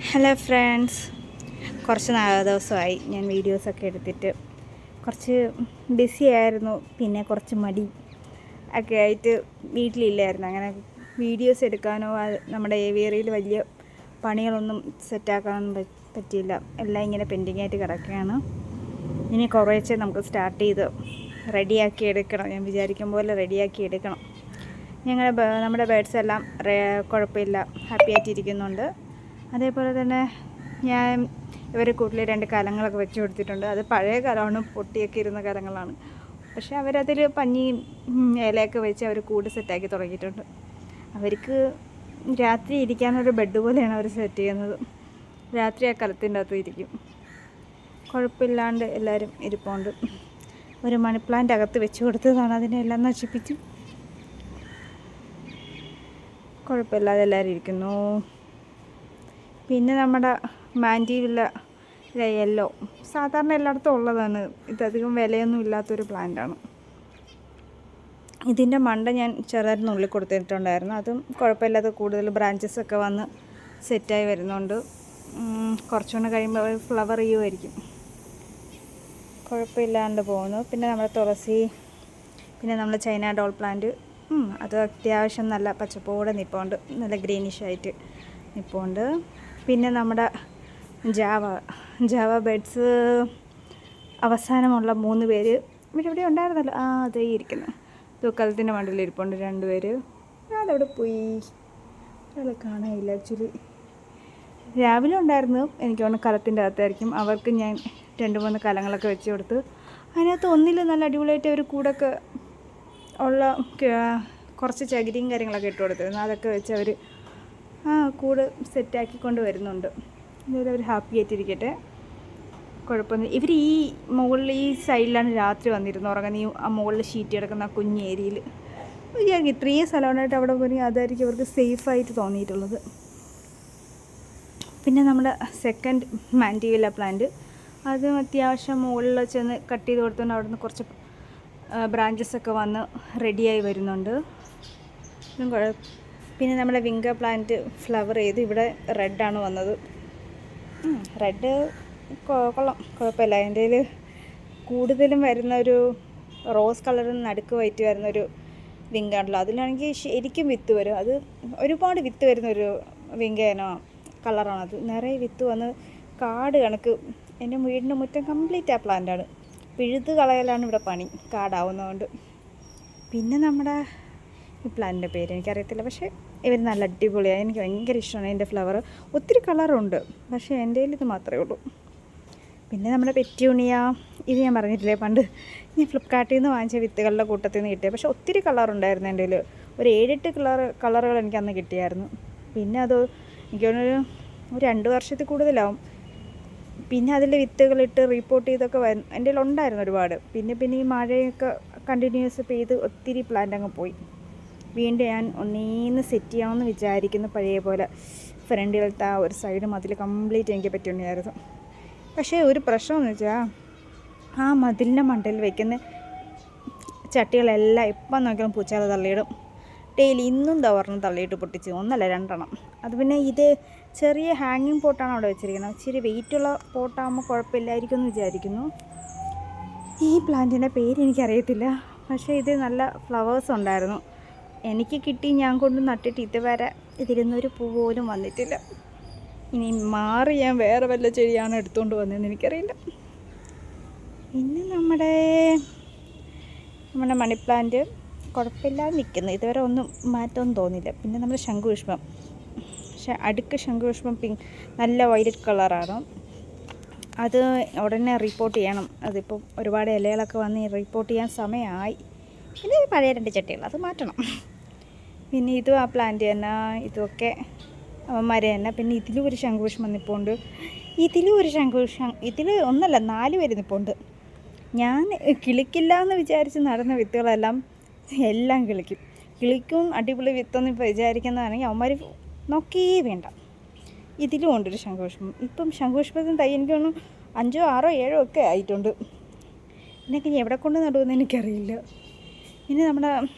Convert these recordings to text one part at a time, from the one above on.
Hello friends, കുറച്ച് ദിവസമായി ഞാൻ വീഡിയോസൊക്കെ എടുത്തിട്ട് കുറച്ച് ബിസി ആയിരുന്നു. പിന്നെ കുറച്ച് മടി ഒക്കെ ആയിട്ട് വീട്ടിലില്ലായിരുന്നു. അങ്ങനെ വീഡിയോസ് എടുക്കാനോ നമ്മുടെ ഏവിയറിയിൽ വലിയ പണികളൊന്നും സെറ്റാക്കാനൊന്നും പറ്റിയില്ല. എല്ലാം ഇങ്ങനെ പെൻഡിങ് ആയിട്ട് കിടക്കുകയാണ്. ഇനി കുറേശ്ശെ നമുക്ക് സ്റ്റാർട്ട് ചെയ്ത് റെഡിയാക്കി എടുക്കണം. ഞാൻ വിചാരിക്കും പോലെ റെഡിയാക്കി എടുക്കണം. നമ്മുടെ ബേഡ്സ് എല്ലാം കുഴപ്പമില്ല, ഹാപ്പി ആയിട്ടിരിക്കുന്നുണ്ട്. അതേപോലെ തന്നെ ഞാൻ ഇവരെ കൂട്ടിൽ 2 കലങ്ങളൊക്കെ വെച്ച് കൊടുത്തിട്ടുണ്ട്. അത് പഴയ കലമാണ്, പൊട്ടിയൊക്കെ ഇരുന്ന കലങ്ങളാണ്. പക്ഷേ അവരതിൽ പഞ്ഞിയും ഇലയൊക്കെ വെച്ച് അവർ കൂട് സെറ്റാക്കി തുടങ്ങിയിട്ടുണ്ട്. അവർക്ക് രാത്രി ഇരിക്കാനൊരു ബെഡ് പോലെയാണ് അവർ സെറ്റ് ചെയ്യുന്നത്. രാത്രി ആ കലത്തിൻ്റെ അകത്ത് ഇരിക്കും. കുഴപ്പമില്ലാണ്ട് എല്ലാവരും ഇരിപ്പുണ്ട്. ഒരു മണി പ്ലാന്റ് അകത്ത് വെച്ച് കൊടുത്തതാണ്, അതിനെ എല്ലാം നശിപ്പിച്ചു. കുഴപ്പമില്ലാതെ എല്ലാവരും ഇരിക്കുന്നു. പിന്നെ നമ്മുടെ മാൻഡിവില്ല യെല്ലോ സാധാരണ എല്ലായിടത്തും ഉള്ളതാണ്. ഇതധികം വിലയൊന്നും ഇല്ലാത്തൊരു പ്ലാന്റാണ്. ഇതിൻ്റെ മണ്ട ഞാൻ ചെറുതായിട്ട് നുള്ളി കൊടുത്തിട്ടുണ്ടായിരുന്നു. അതും കുഴപ്പമില്ലാതെ കൂടുതൽ ബ്രാഞ്ചസൊക്കെ വന്ന് സെറ്റായി വരുന്നുണ്ട്. കുറച്ചുകൂടെ കഴിയുമ്പോൾ ഫ്ലവർ ചെയ്യുമായിരിക്കും. കുഴപ്പമില്ലാണ്ട് പോകുന്നു. പിന്നെ നമ്മുടെ തുളസി, പിന്നെ നമ്മുടെ ചൈന ഡോൾ പ്ലാന്റ്, അത് അത്യാവശ്യം നല്ല പച്ചപ്പോടെ നിൽപ്പുണ്ട്, നല്ല ഗ്രീനിഷായിട്ട് നിൽപ്പുണ്ട്. പിന്നെ നമ്മുടെ ജാവ ബേഡ്സ് അവസാനമുള്ള 3 പേര് ഇവിടെ ഉണ്ടായിരുന്നല്ലോ. അതേ ഇരിക്കുന്നു. തൂക്കലത്തിൻ്റെ മണ്ടയിൽ ഇരിപ്പുണ്ട് 2 പേര്. അതവിടെ പോയി, ഒരാളെ കാണാനില്ല. ആക്ച്വലി രാവിലെ ഉണ്ടായിരുന്നു, എനിക്ക് തോന്നുന്നു കലത്തിൻ്റെ അകത്തായിരിക്കും. അവർക്ക് ഞാൻ 2-3 കലങ്ങളൊക്കെ വെച്ച് കൊടുത്ത് അതിനകത്ത് ഒന്നിൽ നല്ല അടിപൊളിയായിട്ട് ഒരു കൂടൊക്കെ ഉള്ള കുറച്ച് ചകിരിയും കാര്യങ്ങളൊക്കെ ഇട്ട് കൊടുത്തിരുന്നു. അതൊക്കെ വെച്ച് അവർ കൂട് സെറ്റാക്കിക്കൊണ്ട് വരുന്നുണ്ട്. ഇതുവരെ അവർ ഹാപ്പി ആയിട്ടിരിക്കട്ടെ, കുഴപ്പമൊന്നും. ഇവർ ഈ മുകളിൽ ഈ സൈഡിലാണ് രാത്രി വന്നിരുന്നു ഉറങ്ങുന്ന. ആ മുകളിൽ ഷീറ്റ് കിടക്കുന്ന ആ കുഞ്ഞ് ഏരിയയിൽ ഇത്രയും സ്ഥലമായിട്ട് അവിടെ പോയി അതായിരിക്കും അവർക്ക് സേഫായിട്ട് തോന്നിയിട്ടുള്ളത്. പിന്നെ നമ്മുടെ സെക്കൻഡ് മാൻഡിവില്ല പ്ലാന്റ്, അതും അത്യാവശ്യം മുകളിൽ ചെന്ന് കട്ട് ചെയ്ത് കൊടുത്തുകൊണ്ട് അവിടെ നിന്ന് കുറച്ച് ബ്രാഞ്ചസൊക്കെ വന്ന് റെഡിയായി വരുന്നുണ്ട്. പിന്നെ നമ്മുടെ വിംഗർ പ്ലാന്റ് ഫ്ലവർ ചെയ്ത് ഇവിടെ റെഡാണ് വന്നത്. റെഡ് കൊള്ളാം, കുഴപ്പമില്ല. അതിൻ്റെ കൂടുതലും വരുന്നൊരു റോസ് കളറിന് നടുക്ക് വൈറ്റ് വരുന്നൊരു വിങ്കാണല്ലോ. അതിലാണെങ്കിൽ ശരിക്കും വിത്ത് വരും. അത് ഒരുപാട് വിത്ത് വരുന്നൊരു വിങ്കേനോ കളറാണത്. നിറയെ വിത്ത് വന്ന് കാട് കണക്ക്. എൻ്റെ വീടിൻ്റെ മുറ്റം കംപ്ലീറ്റ് ആ പ്ലാന്റാണ്. പിഴുത് കളയലാണ് ഇവിടെ പണി, കാടാവുന്നതുകൊണ്ട്. പിന്നെ നമ്മുടെ ഈ പ്ലാന്റിൻ്റെ പേര് എനിക്കറിയത്തില്ല, പക്ഷേ ഇവർ നല്ല അടിപൊളിയാണ്. എനിക്ക് ഭയങ്കര ഇഷ്ടമാണ് ഇതിൻ്റെ ഫ്ലവർ. ഒത്തിരി കളറുണ്ട്, പക്ഷേ എൻ്റെ ഇത് മാത്രമേ ഉള്ളൂ. പിന്നെ നമ്മുടെ പെറ്റ്യൂണിയ, ഇത് ഞാൻ പറഞ്ഞിട്ടില്ലേ, പണ്ട് ഞാൻ ഫ്ലിപ്കാർട്ടിൽ നിന്ന് വാങ്ങിച്ച വിത്തുകളുടെ കൂട്ടത്തിൽ നിന്ന് കിട്ടിയത്. പക്ഷേ ഒത്തിരി കളറുണ്ടായിരുന്നു എൻ്റെ കയ്യിൽ. ഒരു 7-8 കളറുകൾ എനിക്ക് അന്ന് കിട്ടിയായിരുന്നു. പിന്നെ അത് എനിക്ക് തോന്നുന്നൊരു 2 വർഷത്തിൽ കൂടുതലാവും. പിന്നെ അതിൽ വിത്തുകളിട്ട് റീപ്പോർട്ട് ചെയ്തൊക്കെ എൻ്റെ കയ്യിൽ ഉണ്ടായിരുന്നു ഒരുപാട്. പിന്നെ ഈ മഴയൊക്കെ കണ്ടിന്യൂസ് പെയ്ത് ഒത്തിരി പ്ലാന്റ് അങ്ങ് പോയി. വീണ്ടും ഞാൻ ഒന്നീന്ന് സെറ്റ് ചെയ്യാമെന്ന് വിചാരിക്കുന്നു. പഴയ പോലെ ഫ്രണ്ടിലത്തെ ആ ഒരു സൈഡ് മതിൽ കംപ്ലീറ്റ് എനിക്ക് പറ്റുന്നുണ്ടായിരുന്നു. പക്ഷേ ഒരു പ്രശ്നമെന്ന് വെച്ചാൽ ആ മതിലിൻ്റെ മണ്ടയിൽ വയ്ക്കുന്ന ചട്ടികളെല്ലാം എപ്പം നോക്കിയാലും പൂച്ചാൽ തള്ളിയിടും. ഡെയിലി ഇന്നും ഒരെണ്ണം തള്ളിയിട്ട് പൊട്ടിച്ച്, 1 അല്ല 2 എണ്ണം. അത് പിന്നെ ഇത് ചെറിയ ഹാങ്ങിങ് പോട്ടാണ് അവിടെ വെച്ചിരിക്കുന്നത്. ഇച്ചിരി വെയിറ്റുള്ള പോട്ടാകുമ്പോൾ കുഴപ്പമില്ലായിരിക്കും എന്ന് വിചാരിക്കുന്നു. ഈ പ്ലാന്റിൻ്റെ പേര് എനിക്കറിയത്തില്ല, പക്ഷേ ഇത് നല്ല ഫ്ലവേഴ്സ് ഉണ്ടായിരുന്നു. എനിക്ക് കിട്ടി, ഞാൻ കൊണ്ട് നട്ടിട്ട് ഇതുവരെ ഇതിരുന്നൊരു പൂ പോലും വന്നിട്ടില്ല. ഇനി മാറി ഞാൻ വേറെ വല്ല ചെടിയാണ് എടുത്തുകൊണ്ട് വന്നതെന്ന് എനിക്കറിയില്ല. പിന്നെ നമ്മുടെ മണി പ്ലാന്റ് കുഴപ്പമില്ലാതെ നിൽക്കുന്നു. ഇതുവരെ ഒന്നും മാറ്റമൊന്നും തോന്നില്ല. പിന്നെ നമ്മുടെ ശംഖുപുഷ്പം, അടുക്ക് ശംഖുപുഷ്പം നല്ല വയലറ്റ് കളറാണ്. അത് ഉടനെ റിപ്പോർട്ട് ചെയ്യണം. അതിപ്പം ഒരുപാട് ഇലകളൊക്കെ വന്ന് റിപ്പോർട്ട് ചെയ്യാൻ സമയമായി. പിന്നെ പഴയ 2 ചട്ടികൾ അത് മാറ്റണം. പിന്നെ ഇതും ആ പ്ലാന്റ് തന്നെ, ഇതുമൊക്കെ മരം തന്നെ. പിന്നെ ഇതിലും ഒരു ശംഖുപുഷ്പം നിൽപ്പുണ്ട്. ഇതിലും ഒരു ശംഖുപുഷ്പം, ഇതിൽ 1 അല്ല 4 പേര് നിൽപ്പുണ്ട്. ഞാൻ കിളിക്കില്ല എന്ന് വിചാരിച്ച് നടന്ന വിത്തുകളെല്ലാം എല്ലാം കിളിക്കും. അടിപൊളി വിത്തൊന്നും വിചാരിക്കുന്നതാണെങ്കിൽ അവന്മാർ നോക്കേ വേണ്ട. ഇതിലും ഉണ്ടൊരു ശംഖുപുഷ്പം. ഇപ്പം ശംഖുപുഷ്പത്തിന് തൈ എനിക്ക് തോന്നുന്നു 5, 6, 7 ഒക്കെ ആയിട്ടുണ്ട്. എന്നൊക്കെ എവിടെ കൊണ്ട് നടുമെന്ന് എനിക്കറിയില്ല. ഇനി നമ്മുടെ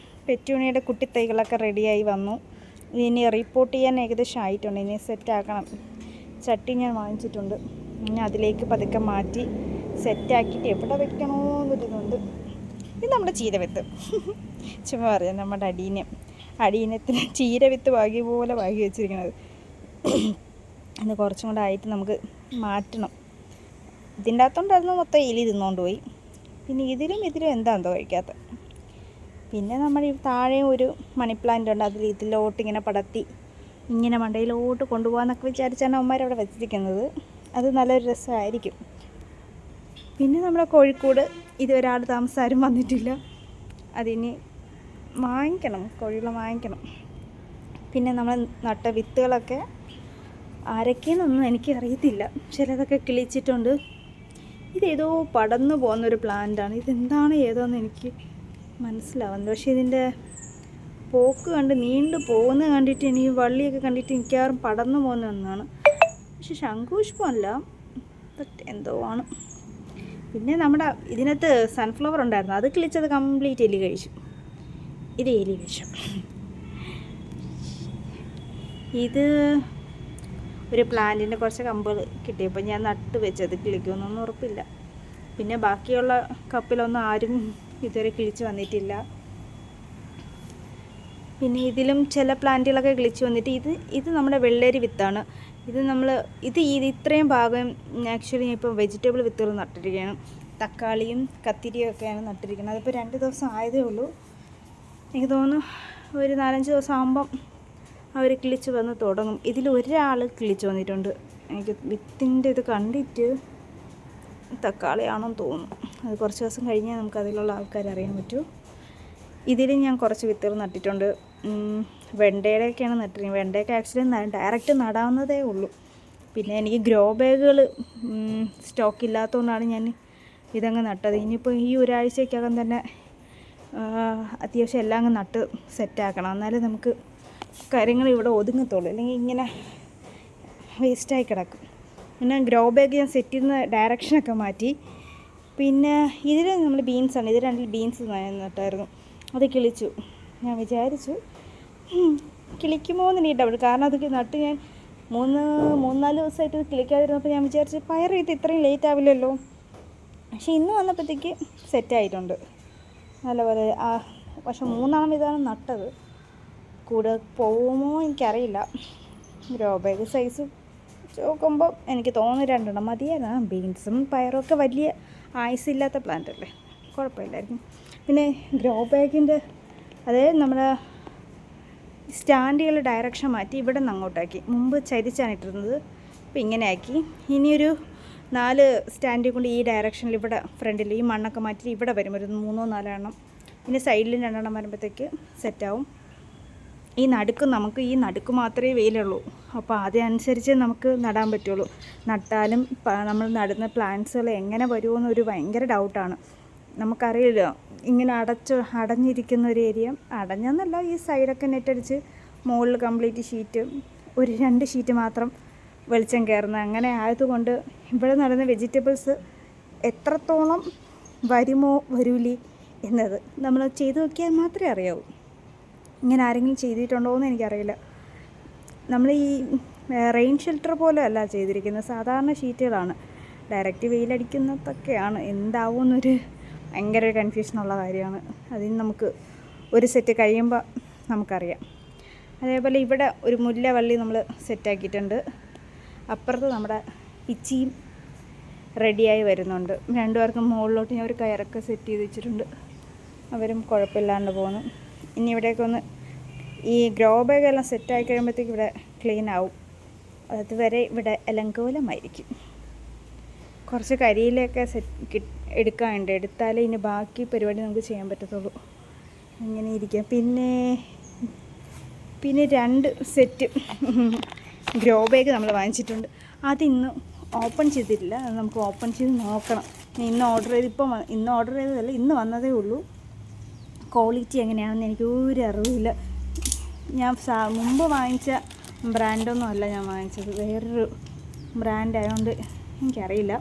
പെറ്റ്യൂണിയുടെ കുട്ടിത്തൈകളൊക്കെ റെഡിയായി വന്നു. ഇനി റിപ്പോർട്ട് ചെയ്യാൻ ഏകദേശം ആയിട്ടുണ്ട്. ഇനി സെറ്റാക്കണം. ചട്ടി ഞാൻ വാങ്ങിച്ചിട്ടുണ്ട്. ഇനി അതിലേക്ക് പതുക്കെ മാറ്റി സെറ്റാക്കിയിട്ട് എവിടെ വെക്കണമെന്നൊരിതുണ്ട്. ഇത് നമ്മുടെ ചീരവിത്ത്. ചുമ്മാ പറയാം, നമ്മുടെ അടീനത്തിന് ചീരവിത്ത് വാങ്ങി പോലെ വാങ്ങി വെച്ചിരിക്കുന്നത്. അത് കുറച്ചും കൂടെ ആയിട്ട് നമുക്ക് മാറ്റണം. ഇതിൻ്റെ അകത്തോണ്ടായിരുന്നു മൊത്തം എലി തിന്നുകൊണ്ട് പോയി. പിന്നെ ഇതിലും എന്താണെന്തോ കഴിക്കാത്ത. പിന്നെ നമ്മുടെ ഈ താഴെ ഒരു മണി പ്ലാന്റ് ഉണ്ട്. അതിൽ ഇതിലോട്ട് ഇങ്ങനെ പടർത്തി ഇങ്ങനെ മണ്ടയിലോട്ട് കൊണ്ടുപോകാമെന്നൊക്കെ വിചാരിച്ചാണ് അവന്മാരവിടെ വെച്ചിരിക്കുന്നത്. അത് നല്ലൊരു രസമായിരിക്കും. പിന്നെ നമ്മുടെ കോഴിക്കോട് ഇതുവരെ ആൾ താമസാരും വന്നിട്ടില്ല. അതിനി വാങ്ങിക്കണം, കോഴികളെ വാങ്ങിക്കണം. പിന്നെ നമ്മൾ നട്ട വിത്തുകളൊക്കെ ആരൊക്കെയെന്നൊന്നും എനിക്കറിയത്തില്ല. ചിലതൊക്കെ കിളിച്ചിട്ടുണ്ട്. ഇതേതോ പടർന്നു പോകുന്നൊരു പ്ലാന്റാണ്. ഇതെന്താണ് ഏതോന്ന് എനിക്ക് മനസ്സിലാവുന്നത്. പക്ഷേ ഇതിൻ്റെ പോക്ക് കണ്ട് നീണ്ടു പോകുന്നത് കണ്ടിട്ട് ഈ വള്ളിയൊക്കെ കണ്ടിട്ട് മിക്കവാറും പടർന്നു പോകുന്ന ഒന്നാണ്. പക്ഷെ ശംഖുപുഷ്പമല്ല, ബട്ട് എന്തോ ആണ്. പിന്നെ നമ്മുടെ ഇതിനകത്ത് സൺഫ്ലവർ ഉണ്ടായിരുന്നു. അത് കിളിച്ചത് കംപ്ലീറ്റ് എലി കഴിച്ചു. ഇത് എലി വിഷം. ഇത് ഒരു പ്ലാന്റിൻ്റെ കുറച്ച് കമ്പുകൾ കിട്ടിയപ്പോൾ ഞാൻ നട്ട് വെച്ചത് കിളിക്കുമെന്നൊന്നും ഉറപ്പില്ല. പിന്നെ ബാക്കിയുള്ള കപ്പിലൊന്നും ആരും ഇതുവരെ കിളിച്ച് വന്നിട്ടില്ല. പിന്നെ ഇതിലും ചില പ്ലാന്റുകളൊക്കെ കിളിച്ച് വന്നിട്ട് ഇത് നമ്മുടെ വെള്ളരി വിത്താണ്. ഇത് ഇത്രയും ഭാഗം ആക്ച്വലി ഞാൻ ഇപ്പോൾ വെജിറ്റബിൾ വിത്തുകൾ നട്ടിരിക്കുകയാണ്. തക്കാളിയും കത്തിരിയും ഒക്കെയാണ് നട്ടിരിക്കുന്നത്. അതിപ്പോൾ 2 ദിവസം ആയതേ ഉള്ളൂ. എനിക്ക് തോന്നുന്നു ഒരു 4-5 ദിവസം ആകുമ്പം അവർ കിളിച്ച് വന്ന് തുടങ്ങും. ഇതിൽ ഒരാൾ കിളിച്ച് വന്നിട്ടുണ്ട്. എനിക്ക് വിത്തിൻ്റെ ഇത് കണ്ടിട്ട് തക്കാളിയാണെന്ന് തോന്നുന്നു. അത് കുറച്ച് ദിവസം കഴിഞ്ഞാൽ നമുക്ക് അതിലുള്ള ആൾക്കാർ അറിയാൻ പറ്റൂ. ഇതിൽ ഞാൻ കുറച്ച് വിത്തുകൾ നട്ടിട്ടുണ്ട്. വെണ്ടയുടെയൊക്കെയാണ് നട്ടിരിക്കുന്നത്. വെണ്ടയൊക്കെ ആക്ച്വലി ഡയറക്റ്റ് നടാവുന്നതേ ഉള്ളൂ. പിന്നെ എനിക്ക് ഗ്രോ ബാഗുകൾ സ്റ്റോക്ക് ഇല്ലാത്തതുകൊണ്ടാണ് ഞാൻ ഇതങ്ങ് നട്ടത്. ഇനിയിപ്പോൾ ഈ ഒരാഴ്ചയ്ക്കകം തന്നെ അത്യാവശ്യം എല്ലാം അങ്ങ് നട്ട് സെറ്റാക്കണം. എന്നാലേ നമുക്ക് കാര്യങ്ങൾ ഇവിടെ ഒതുങ്ങത്തുള്ളൂ. അല്ലെങ്കിൽ ഇങ്ങനെ വേസ്റ്റായി കിടക്കും. പിന്നെ ഗ്രോ ബാഗ് ഞാൻ സെറ്റ് ചെയ്യുന്ന ഡയറക്ഷനൊക്കെ മാറ്റി. പിന്നെ ഇതിൽ നമ്മൾ ബീൻസാണ്. ഇത് 2 ബീൻസ് നട്ടായിരുന്നു. അത് കിളിച്ചു. ഞാൻ വിചാരിച്ചു കിളിക്കുമോ എന്ന് എനിക്ക് ഡൗട്ട്. കാരണം അത് നട്ട് ഞാൻ 3-4 ദിവസമായിട്ട് ഇത് കിളിക്കാതിരുന്നപ്പോൾ ഞാൻ വിചാരിച്ചു പയർ ഇത് ഇത്രയും ലേറ്റ് ആവില്ലല്ലോ. പക്ഷേ ഇന്ന് വന്നപ്പോഴത്തേക്ക് സെറ്റായിട്ടുണ്ട് നല്ലപോലെ. പക്ഷെ 3 ഇതാണ് നട്ടത്. കൂടെ പോകുമോ എനിക്കറിയില്ല. ഗ്രോ ബാഗ് സൈസ് നോക്കുമ്പോൾ എനിക്ക് തോന്നുന്നു 2 മതിയായിരുന്നു. ബീൻസും പയറൊക്കെ വലിയ ആയുസില്ലാത്ത പ്ലാന്റ് അല്ലേ, കുഴപ്പമില്ലായിരിക്കും. പിന്നെ ഗ്രോ ബാഗിൻ്റെ നമ്മുടെ സ്റ്റാൻഡുകൾ ഡയറക്ഷൻ മാറ്റി ഇവിടെ നിന്ന് അങ്ങോട്ടാക്കി. മുമ്പ് ചരിച്ചാണ് ഇട്ടിരുന്നത്, അപ്പോൾ ഇങ്ങനെ ആക്കി. ഇനിയൊരു 4 സ്റ്റാൻഡിൽ കൊണ്ട് ഈ ഡയറക്ഷനിൽ ഇവിടെ ഫ്രണ്ടിൽ ഈ മണ്ണൊക്കെ മാറ്റി ഇവിടെ വരും. ഒരു 3-4 എണ്ണം. പിന്നെ സൈഡിലും 2 എണ്ണം വരുമ്പോഴത്തേക്ക് സെറ്റാവും. ഈ നടുക്ക് മാത്രമേ വെയിലുള്ളൂ. അപ്പോൾ അതനുസരിച്ച് നമുക്ക് നടാൻ പറ്റുള്ളൂ. നട്ടാലും നമ്മൾ നടുന്ന പ്ലാന്റ്സുകൾ എങ്ങനെ വരുമെന്നൊരു ഭയങ്കര ഡൗട്ടാണ്. നമുക്കറിയില്ല. ഇങ്ങനെ അടഞ്ഞിരിക്കുന്ന ഒരു ഏരിയ, അടഞ്ഞെന്നല്ല, ഈ സൈഡൊക്കെ നെറ്റടിച്ച് മുകളിൽ കംപ്ലീറ്റ് ഷീറ്റ്, ഒരു 2 ഷീറ്റ് മാത്രം വെളിച്ചം കയറുന്ന അങ്ങനെ ആയതുകൊണ്ട് ഇവിടെ നടുന്ന വെജിറ്റബിൾസ് എത്രത്തോളം വരുമോ വരൂലേ എന്നത് നമ്മൾ ചെയ്ത് നോക്കിയാൽ മാത്രമേ അറിയാവൂ. ഇങ്ങനെ ആരെങ്കിലും ചെയ്തിട്ടുണ്ടോ എന്ന് എനിക്കറിയില്ല. നമ്മൾ ഈ റെയിൻ ഷെൽട്ടർ പോലെ അല്ല ചെയ്തിരിക്കുന്നത്, സാധാരണ ഷീറ്റുകളാണ്. ഡയറക്റ്റ് വെയിലടിക്കുന്നതൊക്കെയാണ്. എന്താവുമെന്നൊരു ഭയങ്കര കൺഫ്യൂഷനുള്ള കാര്യമാണ്. അതിന് നമുക്ക് ഒരു സെറ്റ് കഴിയുമ്പോൾ നമുക്കറിയാം. അതേപോലെ ഇവിടെ ഒരു മുല്ലവള്ളി നമ്മൾ സെറ്റാക്കിയിട്ടുണ്ട്. അപ്പുറത്ത് നമ്മുടെ പിച്ചിയും റെഡിയായി വരുന്നുണ്ട്. 2 പേർക്കും മുകളിലോട്ട് ഞാൻ ഒരു കയറൊക്കെ സെറ്റ് ചെയ്ത് വെച്ചിട്ടുണ്ട്. അവരും കുഴപ്പമില്ലാണ്ട് പോകുന്നു. ഇനി ഇവിടേക്ക് ഒന്ന് ഈ ഗ്രോ ബാഗെല്ലാം സെറ്റായി കഴിയുമ്പോഴത്തേക്ക് ഇവിടെ ക്ലീൻ ആവും. അതുവരെ ഇവിടെ അലങ്കോലമായിരിക്കും. കുറച്ച് കരിയിലൊക്കെ എടുക്കാനുണ്ട്. എടുത്താലേ ഇനി ബാക്കി പരിപാടി നമുക്ക് ചെയ്യാൻ പറ്റത്തുള്ളൂ. അങ്ങനെ ഇരിക്കുക. പിന്നെ 2 സെറ്റ് ഗ്രോ ബാഗ് നമ്മൾ വാങ്ങിച്ചിട്ടുണ്ട്. അതിന്ന് ഓപ്പൺ ചെയ്തിട്ടില്ല. അത് നമുക്ക് ഓപ്പൺ ചെയ്ത് നോക്കണം. ഇന്ന് ഓർഡർ ചെയ്തതല്ല, ഇന്ന് വന്നതേ ഉള്ളൂ. ക്വാളിറ്റി എങ്ങനെയാണെന്ന് എനിക്ക് ഒരു അറിവില്ല. ഞാൻ മുമ്പ് വാങ്ങിച്ച ബ്രാൻഡൊന്നും അല്ല ഞാൻ വാങ്ങിച്ചത്, വേറൊരു ബ്രാൻഡ് ആയതുകൊണ്ട് എനിക്കറിയില്ല.